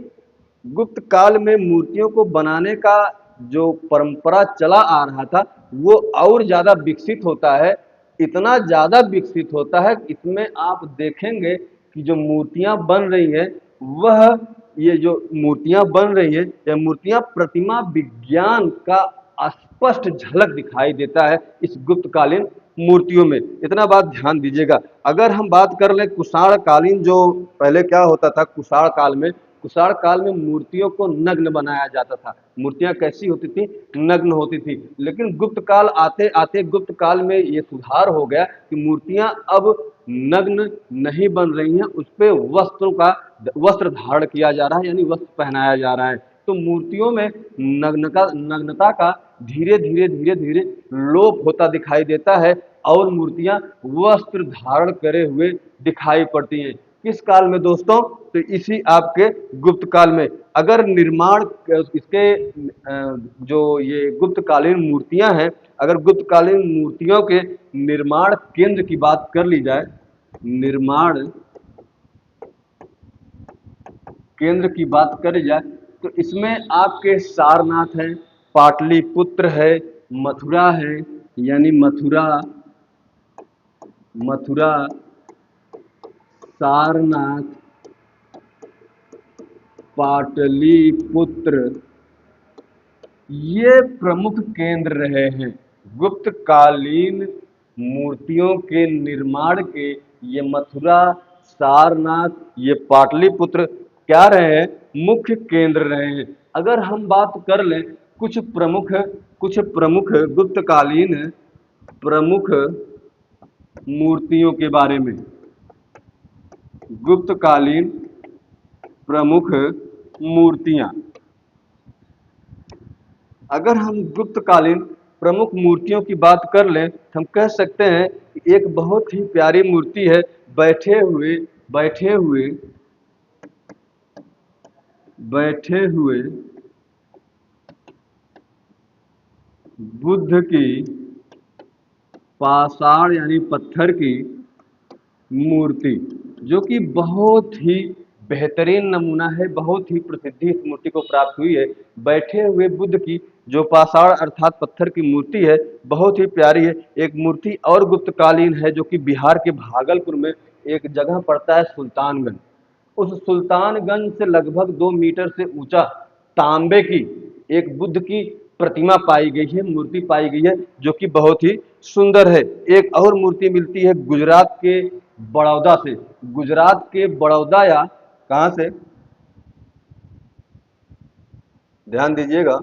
गुप्त काल में मूर्तियों को बनाने का जो परंपरा चला आ रहा था, वो और ज्यादा विकसित होता है। इतना ज्यादा विकसित होता है, इसमें आप देखेंगे कि जो मूर्तियां बन रही हैं, वह, ये जो मूर्तियां बन रही हैं, यह मूर्तियां प्रतिमा विज्ञान का स्पष्ट झलक दिखाई देता है इस गुप्तकालीन मूर्तियों में। इतना बात ध्यान दीजिएगा। अगर हम बात कर लें कुषाण कालीन, जो पहले क्या होता था कुषाण काल में, कुषाण काल में मूर्तियों को नग्न बनाया जाता था। मूर्तियां कैसी होती थी? नग्न होती थी। लेकिन गुप्त काल आते आते गुप्त काल में ये सुधार हो गया कि मूर्तियां अब नग्न नहीं बन रही हैं, उस पे वस्त्र धारण किया जा रहा है, यानी वस्त्र पहनाया जा रहा है। तो मूर्तियों में नग्नता का धीरे धीरे धीरे धीरे लोप होता दिखाई देता है, और मूर्तियां वस्त्र धारण करे हुए दिखाई पड़ती हैं। किस काल में दोस्तों? तो इसी आपके गुप्त काल में। अगर निर्माण इसके जो ये गुप्तकालीन मूर्तियां हैं, अगर गुप्तकालीन मूर्तियों के निर्माण केंद्र की बात कर ली जाए, निर्माण केंद्र की बात करी जाए, तो इसमें आपके सारनाथ है, पाटलिपुत्र है, मथुरा है, यानी मथुरा, मथुरा, सारनाथ, पाटलिपुत्र, ये प्रमुख केंद्र रहे हैं गुप्तकालीन मूर्तियों के निर्माण के। ये मथुरा, सारनाथ, ये पाटलिपुत्र क्या रहे हैं? मुख्य केंद्र रहे हैं। अगर हम बात कर लें कुछ प्रमुख गुप्तकालीन प्रमुख मूर्तियों के बारे में, गुप्तकालीन प्रमुख मूर्तियां, अगर हम गुप्तकालीन प्रमुख मूर्तियों की बात कर लें, तो हम कह सकते हैं कि एक बहुत ही प्यारी मूर्ति है, बैठे हुए बैठे हुए बैठे हुए बुद्ध की पाषाण यानी पत्थर की मूर्ति, जो कि बहुत ही बेहतरीन नमूना है, बहुत ही प्रसिद्धि इस मूर्ति को प्राप्त हुई है। बैठे हुए बुद्ध की जो पाषाण अर्थात पत्थर की मूर्ति है, बहुत ही प्यारी है। एक मूर्ति और गुप्तकालीन है, जो कि बिहार के भागलपुर में एक जगह पड़ता है सुल्तानगंज। उस सुल्तानगंज से लगभग 2 मीटर से ऊंचा तांबे की एक बुद्ध की प्रतिमा पाई गई है, मूर्ति पाई गई है, जो कि बहुत ही सुंदर है। एक और मूर्ति मिलती है गुजरात के बड़ौदा से। गुजरात के बड़ौदा या कहां से, ध्यान दीजिएगा,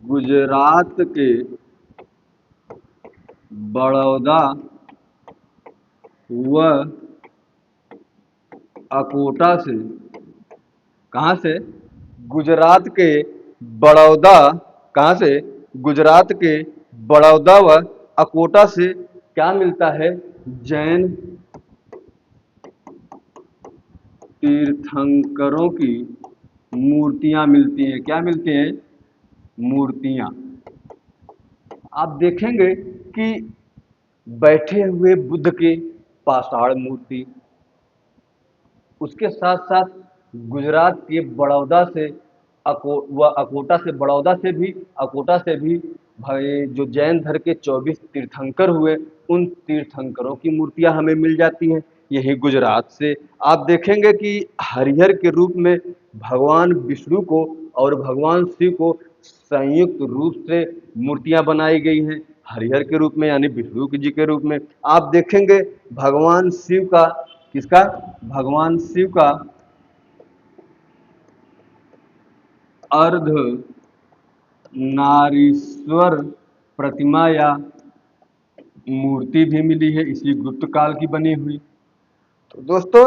गुजरात के बड़ौदा व अकोटा से। कहां से? गुजरात के बड़ौदा। कहां से? गुजरात के बड़ौदा व अकोटा से क्या मिलता है? जैन तीर्थंकरों की मूर्तियां मिलती हैं। क्या मिलती हैं? मूर्तियां। आप देखेंगे कि बैठे हुए बुद्ध की पाषाण मूर्ति, उसके साथ साथ गुजरात के बड़ौदा से अकोटा से, बड़ौदा से भी, अकोटा से भी भाई जो जैन धर्म के 24 तीर्थंकर हुए, उन तीर्थंकरों की मूर्तियां हमें मिल जाती हैं। यही गुजरात से आप देखेंगे कि हरिहर के रूप में भगवान विष्णु को और भगवान शिव को संयुक्त रूप से मूर्तियां बनाई गई हैं, हरिहर के रूप में यानी विष्णु जी के रूप में। आप देखेंगे भगवान शिव का, किसका? भगवान शिव का अर्ध नारीश्वर प्रतिमा या मूर्ति भी मिली है, इसी गुप्त काल की बनी हुई। तो दोस्तों,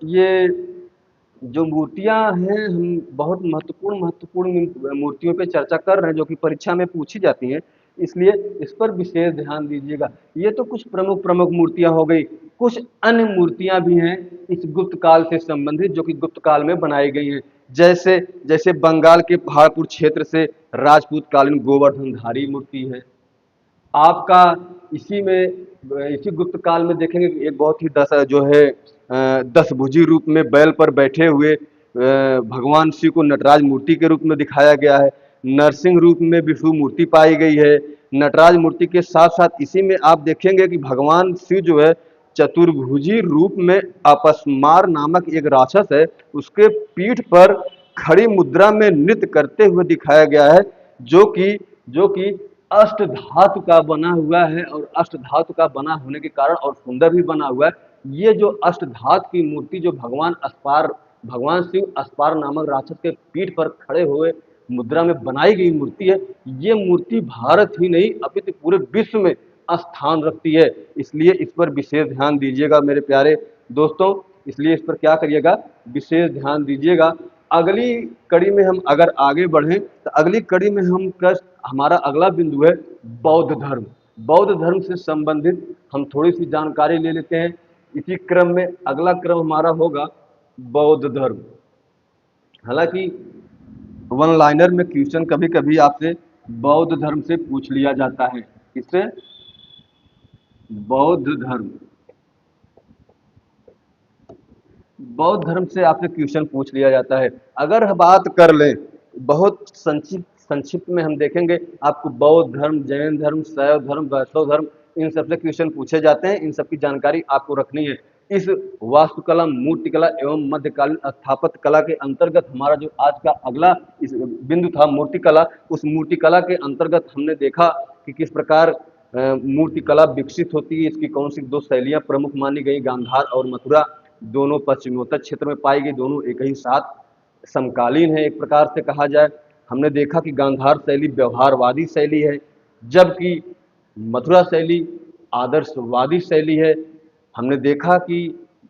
ये जो मूर्तियां हैं, हम बहुत महत्वपूर्ण महत्वपूर्ण मूर्तियों पे चर्चा कर रहे हैं, जो कि परीक्षा में पूछी जाती हैं, इसलिए इस पर विशेष ध्यान दीजिएगा। ये तो कुछ प्रमुख प्रमुख मूर्तियां हो गई। कुछ अन्य मूर्तियां भी हैं इस गुप्त काल से संबंधित, जो कि गुप्त काल में बनाई गई हैं। जैसे जैसे बंगाल के पहाड़पुर क्षेत्र से राजपूत कालीन गोवर्धनधारी मूर्ति है। आपका इसी में, इसी गुप्त काल में देखेंगे कि एक बहुत ही जो है 10 भुजी रूप में बैल पर बैठे हुए भगवान शिव को नटराज मूर्ति के रूप में दिखाया गया है। नरसिंह रूप में विष्णु मूर्ति पाई गई है। नटराज मूर्ति के साथ साथ इसी में आप देखेंगे कि भगवान शिव जो है चतुर्भुजी रूप में अपस्मार नामक एक राक्षस है, उसके पीठ पर खड़ी मुद्रा में नृत्य करते हुए दिखाया गया है, जो कि अष्ट धातु का बना हुआ है, और अष्ट धातु का बना होने के कारण और सुंदर भी बना हुआ है। ये जो अष्ट धातु की मूर्ति जो भगवान शिव अस्पार नामक राक्षस के पीठ पर खड़े हुए मुद्रा में बनाई गई मूर्ति है, ये मूर्ति भारत ही नहीं अपितु पूरे विश्व में स्थान रखती है। इसलिए इस पर विशेष ध्यान दीजिएगा मेरे प्यारे दोस्तों, इसलिए इस पर क्या करिएगा? विशेष ध्यान दीजिएगा। अगली कड़ी में हम अगर आगे बढ़ें, तो अगली कड़ी में हमारा अगला बिंदु है बौद्ध धर्म। बौद्ध धर्म से संबंधित हम थोड़ी सी जानकारी ले लेते हैं। इसी क्रम में अगला क्रम हमारा होगा बौद्ध धर्म। हालांकि वन लाइनर में क्वेश्चन कभी कभी आपसे बौद्ध धर्म से पूछ लिया जाता है। किससे? बौद्ध धर्म। बौद्ध धर्म से आपसे क्वेश्चन पूछ लिया जाता है। अगर हम बात कर लें बहुत संक्षिप्त में, हम देखेंगे आपको बौद्ध धर्म, जैन धर्म, शैव धर्म, वैष्णव धर्म, इन सबसे क्वेश्चन पूछे जाते हैं। इन सबकी जानकारी आपको रखनी है। इस वास्तुकला, मूर्तिकला एवं मध्यकालीन स्थापत्य कला के अंतर्गत हमारा जो आज का अगला इस बिंदु था मूर्तिकला, उस मूर्तिकला के अंतर्गत हमने देखा कि किस प्रकार मूर्तिकला विकसित होती है। इसकी कौन सी 2 शैलियां प्रमुख मानी गई, गांधार और मथुरा, दोनों पश्चिमोत्तर क्षेत्र में पाई गई, दोनों एक ही साथ समकालीन है एक प्रकार से कहा जाए। हमने देखा कि गांधार शैली व्यवहारवादी शैली है, जबकि मथुरा शैली आदर्शवादी शैली है। हमने देखा कि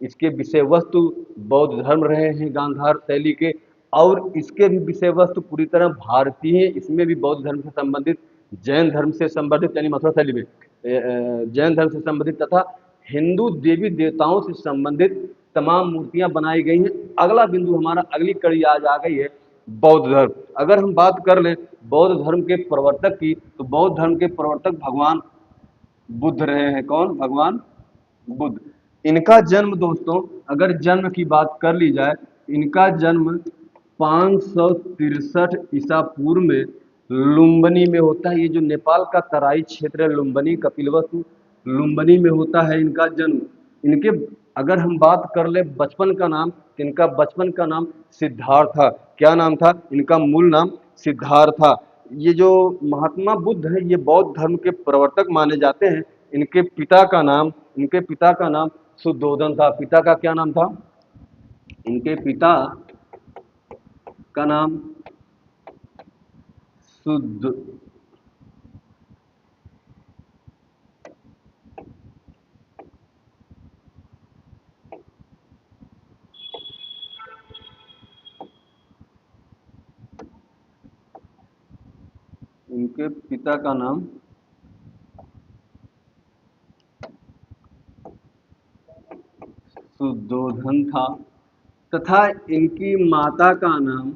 इसके विषय वस्तु बौद्ध धर्म रहे हैं गांधार शैली के, और इसके भी विषय वस्तु पूरी तरह भारतीय, इसमें भी बौद्ध धर्म से संबंधित, जैन धर्म से संबंधित यानी मथुरा शैली में जैन धर्म से संबंधित तथा हिंदू देवी देवताओं से संबंधित तमाम मूर्तियां बनाई गई हैं। अगला बिंदु हमारा, अगली कड़ी आज आ गई है बौद्ध धर्म। अगर हम बात कर लें बौद्ध धर्म के प्रवर्तक की, तो बौद्ध धर्म के प्रवर्तक भगवान बुद्ध रहे हैं। कौन? भगवान बुद्ध। इनका जन्म दोस्तों, अगर जन्म की बात कर ली जाए, इनका जन्म 563 ईसा पूर्व में लुम्बिनी में होता है। ये जो नेपाल का तराई क्षेत्र है लुम्बिनी, कपिलवस्तु लुम्बिनी में होता है इनका जन्म। इनके अगर हम बात कर ले बचपन का नाम, तो इनका बचपन का नाम सिद्धार्थ था। क्या नाम था? इनका मूल नाम सिद्धार्थ था। ये जो महात्मा बुद्ध है ये बौद्ध धर्म के प्रवर्तक माने जाते हैं। इनके पिता का नाम शुद्धोधन था। पिता का क्या नाम था? इनके पिता का नाम शुद्ध इनके पिता का नाम शुद्धोधन था तथा इनकी माता का नाम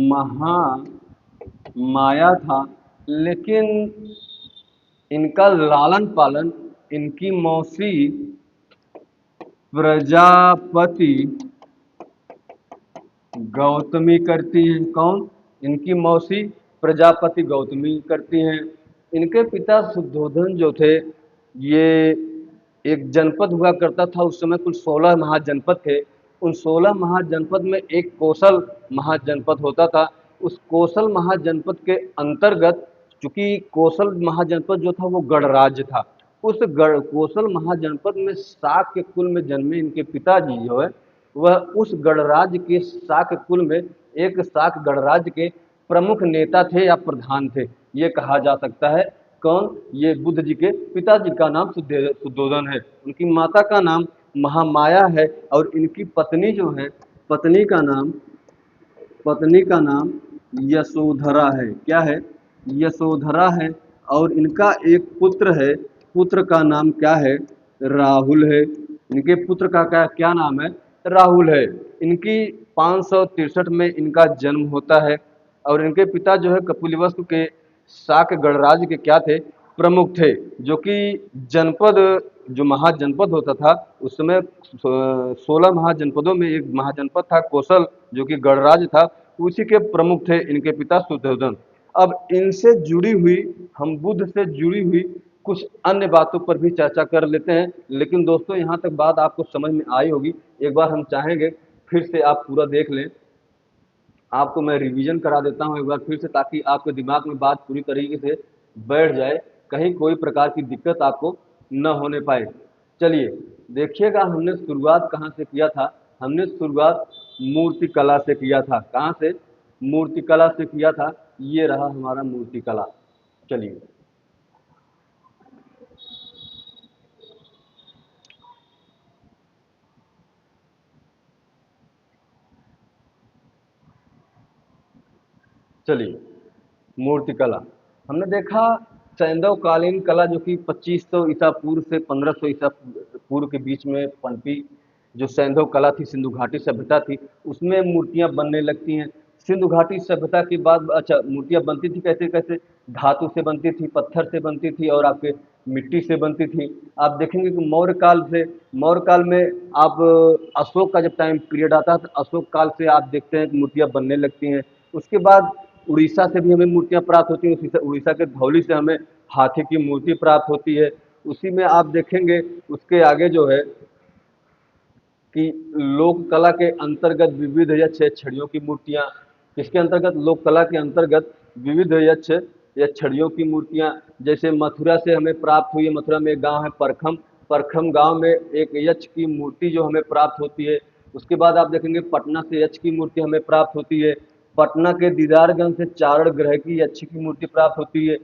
महामाया था। लेकिन इनका लालन पालन इनकी मौसी प्रजापति गौतमी करती हैं। कौन? इनकी मौसी प्रजापति गौतमी करती हैं। इनके पिता शुद्धोधन जो थे, ये एक जनपद हुआ करता था उस समय, कुल 16 महाजनपद थे। उन 16 महाजनपद में एक कोसल महाजनपद होता था। उस कोसल महाजनपद के अंतर्गत, चूंकि कोसल महाजनपद जो था वो गणराज्य था, उस कोसल महाजनपद में शाक के कुल में जन्मे इनके पिताजी जो है, वह उस गणराज्य के शाक कुल में एक शाक गणराज्य के प्रमुख नेता थे या प्रधान थे, ये कहा जा सकता है। कौन? ये बुद्ध जी के पिताजी का नाम शुद्धोधन है। उनकी माता का नाम महामाया है और इनकी पत्नी जो है, पत्नी का नाम यशोधरा है। क्या है? यशोधरा है। और इनका एक पुत्र है, पुत्र का नाम क्या है? राहुल है। इनके पुत्र का क्या नाम है? राहुल है। इनकी 563 में इनका जन्म होता है और इनके पिता जो है कपिलवस्तु के शाक गणराज्य के क्या थे? प्रमुख थे। जो कि जनपद, जो महाजनपद होता था उस समय 16 महाजनपदों में एक महाजनपद था कोसल, जो कि गणराज्य था, उसी के प्रमुख थे इनके पिता शुद्धोधन। अब इनसे जुड़ी हुई, हम बुद्ध से जुड़ी हुई कुछ अन्य बातों पर भी चर्चा कर लेते हैं। लेकिन दोस्तों यहाँ तक बात आपको समझ में आई होगी। एक बार हम चाहेंगे फिर से आप पूरा देख लें। आपको मैं रिवीजन करा देता हूँ एक बार फिर से, ताकि आपके दिमाग में बात पूरी तरीके से बैठ जाए, कहीं कोई प्रकार की दिक्कत आपको न होने पाए। चलिए देखिएगा, हमने शुरुआत कहाँ से किया था? हमने शुरुआत मूर्ति कला से किया था। कहाँ से? मूर्ति कला से किया था। ये रहा हमारा मूर्ति कला। चलिए चलिए मूर्ति कला हमने देखा। सैंधव कालीन कला जो कि 2500 ईसा पूर्व से 1500 ईसा पूर्व के बीच में पनपी, जो सैंधव कला थी, सिंधु घाटी सभ्यता थी, उसमें मूर्तियां बनने लगती हैं। सिंधु घाटी सभ्यता के बाद, अच्छा, मूर्तियां बनती थी कैसे कैसे? धातु से बनती थी, पत्थर से बनती थी और आपके मिट्टी से बनती थी। आप देखेंगे कि मौर्य काल में आप अशोक का जब टाइम पीरियड आता है, तो अशोक काल से आप देखते हैं कि मूर्तियां बनने लगती हैं। उसके बाद उड़ीसा से भी हमें मूर्तियां प्राप्त होती हैं। उड़ीसा के धौली से हमें हाथी की मूर्ति प्राप्त होती है। उसी में आप देखेंगे उसके आगे जो है कि लोक कला के अंतर्गत विविध यक्ष छड़ियों की मूर्तियां, किसके अंतर्गत? लोक कला के अंतर्गत विविध यक्ष या छड़ियों की मूर्तियां, जैसे मथुरा से हमें प्राप्त हुई है। मथुरा में एक गांव है परखम, परखम गांव में एक यक्ष की मूर्ति जो हमें प्राप्त होती है। उसके बाद आप देखेंगे पटना से यक्ष की मूर्ति हमें प्राप्त होती है। पटना के दीदारगंज से चारण ग्रह की यक्ष की मूर्ति प्राप्त होती है।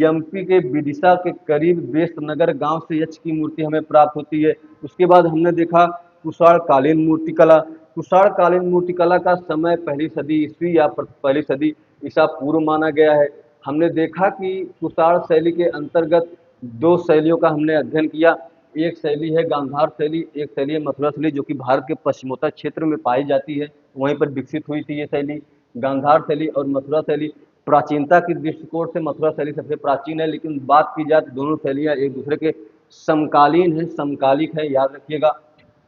एमपी के विदिशा के करीब बेस्त नगर गांव से यक्ष की मूर्ति हमें प्राप्त होती है। उसके बाद हमने देखा कुषाण कालीन मूर्तिकला। कुषाण कालीन मूर्तिकला का समय पहली सदी ईस्वी या पहली सदी ईसा पूर्व माना गया है। हमने देखा कि कुषाण शैली के अंतर्गत दो शैलियों का हमने अध्ययन किया। एक शैली है गांधार शैली, एक शैली है मथुरा शैली, जो कि भारत के पश्चिमोत्तर क्षेत्र में पाई जाती है, वहीं पर विकसित हुई थी ये शैली। गांधार शैली और मथुरा शैली, प्राचीनता के दृष्टिकोण से मथुरा शैली सबसे प्राचीन है, लेकिन बात की जाए तो दोनों शैलियाँ एक दूसरे के समकालीन है, समकालिक है, याद रखिएगा।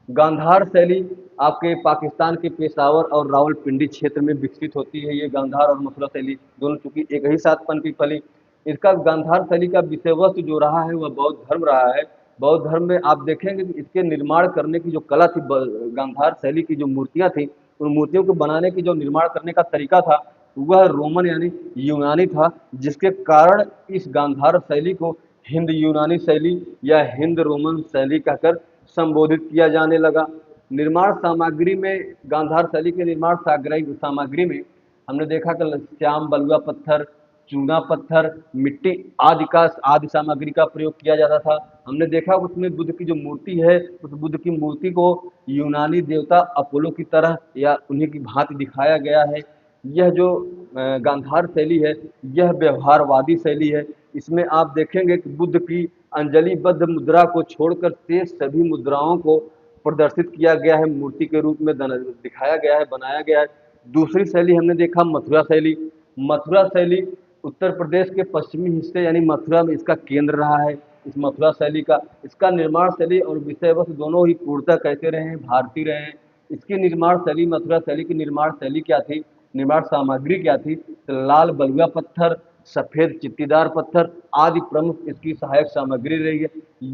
गांधार शैली आपके पाकिस्तान के पेशावर और रावलपिंडी क्षेत्र में विकसित होती है। ये गांधार और मथुरा शैली दोनों चूंकि एक ही साथ पनपी फली। इसका गांधार शैली का विषय वस्तु जो रहा है वह बौद्ध धर्म रहा है। बौद्ध धर्म में आप देखेंगे कि इसके निर्माण करने की जो कला थी, गांधार शैली की जो मूर्तियां थी, उन मूर्तियों को बनाने की जो निर्माण करने का तरीका था वह रोमन यानी यूनानी था, जिसके कारण इस गांधार शैली को हिंद यूनानी शैली या हिंद रोमन शैली कहकर संबोधित किया जाने लगा। निर्माण सामग्री में, गांधार शैली के निर्माण सामग्री में हमने देखा कि श्याम बलुआ पत्थर, चूना पत्थर, मिट्टी आदि सामग्री का प्रयोग किया जाता था। हमने देखा उसमें बुद्ध की जो मूर्ति है, उस बुद्ध की मूर्ति को यूनानी देवता अपोलो की तरह या उन्हीं की भांति दिखाया गया है। यह जो गांधार शैली है, यह व्यवहारवादी शैली है। इसमें आप देखेंगे कि बुद्ध की अंजलिबद्ध मुद्रा को छोड़कर शेष सभी मुद्राओं को प्रदर्शित किया गया है, मूर्ति के रूप में दिखाया गया है, बनाया गया है। दूसरी शैली हमने देखा मथुरा शैली। मथुरा शैली उत्तर प्रदेश के पश्चिमी हिस्से यानी मथुरा में इसका केंद्र रहा है। इस मथुरा शैली का, इसका निर्माण शैली और विषय वस्तु दोनों ही पूर्णतः कैसे रहे हैं, भारतीय रहे हैं। इसकी निर्माण शैली, मथुरा शैली की निर्माण शैली क्या थी, निर्माण सामग्री क्या थी, तो लाल बलुआ पत्थर, सफेद चित्तीदार पत्थर आदि प्रमुख इसकी सहायक सामग्री रही है।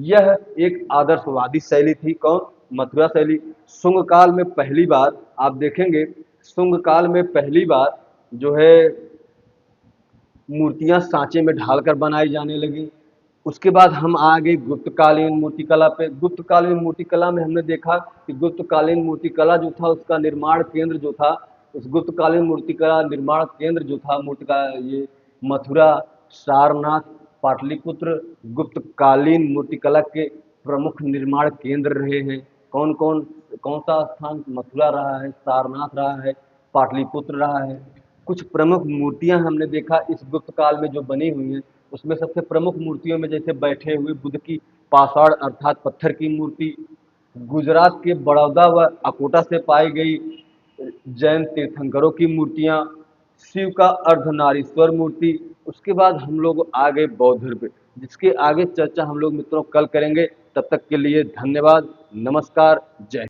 यह एक आदर्शवादी शैली थी। कौन? मथुरा शैली। शुंग काल में पहली बार आप देखेंगे, शुंग काल में पहली बार जो है मूर्तियां सांचे में ढालकर बनाई जाने लगी। उसके बाद हम आ गए गुप्तकालीन मूर्तिकला पे। गुप्तकालीन मूर्तिकला में हमने देखा कि गुप्तकालीन मूर्तिकला जो था उसका निर्माण केंद्र जो था, उस गुप्तकालीन मूर्तिकला निर्माण केंद्र जो था मूर्तिका, ये मथुरा, सारनाथ, पाटलिपुत्र गुप्तकालीन मूर्तिकला के प्रमुख निर्माण केंद्र रहे हैं। कौन कौन कौन सा स्थान? मथुरा रहा है, सारनाथ रहा है, पाटलिपुत्र रहा है। कुछ प्रमुख मूर्तियां हमने देखा इस गुप्त काल में जो बनी हुई हैं, उसमें सबसे प्रमुख मूर्तियों में जैसे बैठे हुए बुद्ध की पाषाण अर्थात पत्थर की मूर्ति, गुजरात के बड़ौदा व अकोटा से पाई गई जैन तीर्थंकरों की मूर्तियां, शिव का अर्धनारीश्वर मूर्ति। उसके बाद हम लोग आ गए बौद्ध धर्म पे, जिसके आगे चर्चा हम लोग मित्रों कल करेंगे। तब तक के लिए धन्यवाद, नमस्कार, जय।